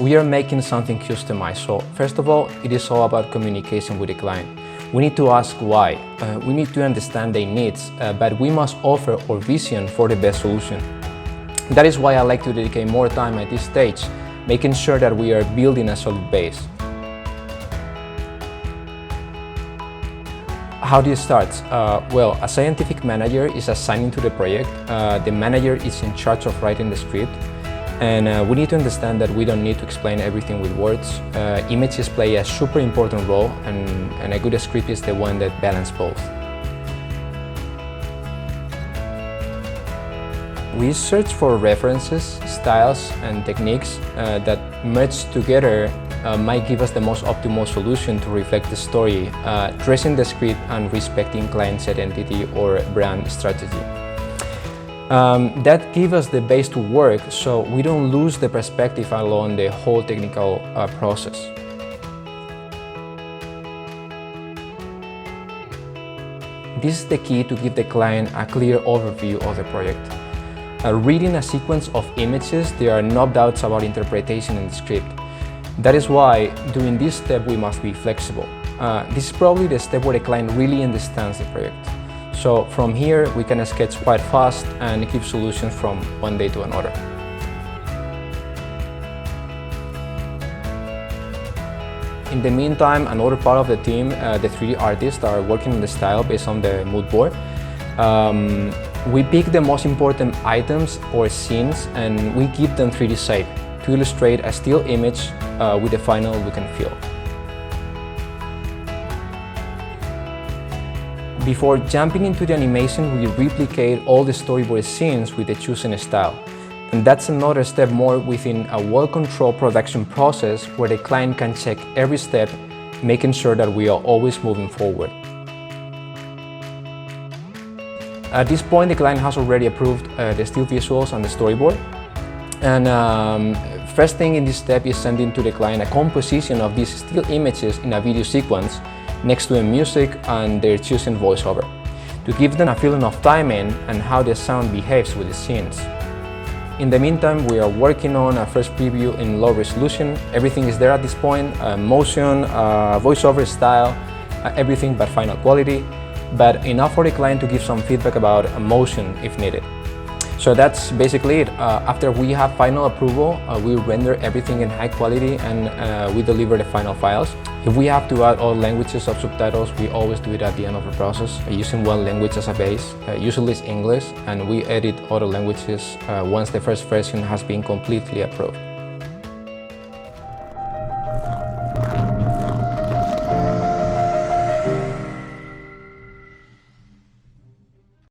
We are making something customized, so first of all, it is all about communication with the client. We need to ask why. We need to understand their needs, but we must offer our vision for the best solution. That is why I like to dedicate more time at this stage, making sure that we are building a solid base. How do you start? Well, a scientific manager is assigned to the project. The manager is in charge of writing the script. And we need to understand that we don't need to explain everything with words. Images play a super important role, and a good script is the one that balances both. We search for references, styles, and techniques that merge together might give us the most optimal solution to reflect the story, dressing the script and respecting client's identity or brand strategy. That gives us the base to work, so we don't lose the perspective along the whole technical process. This is the key to give the client a clear overview of the project. Reading a sequence of images, there are no doubts about interpretation in the script. That is why, during this step, we must be flexible. This is probably the step where the client really understands the project. So from here, we can sketch quite fast and give solutions from one day to another. In the meantime, another part of the team, the 3D artists, are working on the style based on the mood board. We pick the most important items or scenes and we give them 3D shape to illustrate a still image with the final look and feel. Before jumping into the animation, we replicate all the storyboard scenes with the chosen style. And that's another step more within a well-controlled production process where the client can check every step, making sure that we are always moving forward. At this point, the client has already approved the still visuals and the storyboard. And first thing in this step is sending to the client a composition of these still images in a video sequence next to the music and their chosen voiceover, to give them a feeling of timing and how the sound behaves with the scenes. In the meantime, we are working on a first preview in low resolution. Everything is there at this point, motion, voiceover style, everything but final quality, but enough for the client to give some feedback about motion if needed. So that's basically it. After we have final approval, we render everything in high quality and we deliver the final files. If we have to add all languages of subtitles, we always do it at the end of the process, using one language as a base. Usually it's English, and we edit other languages once the first version has been completely approved.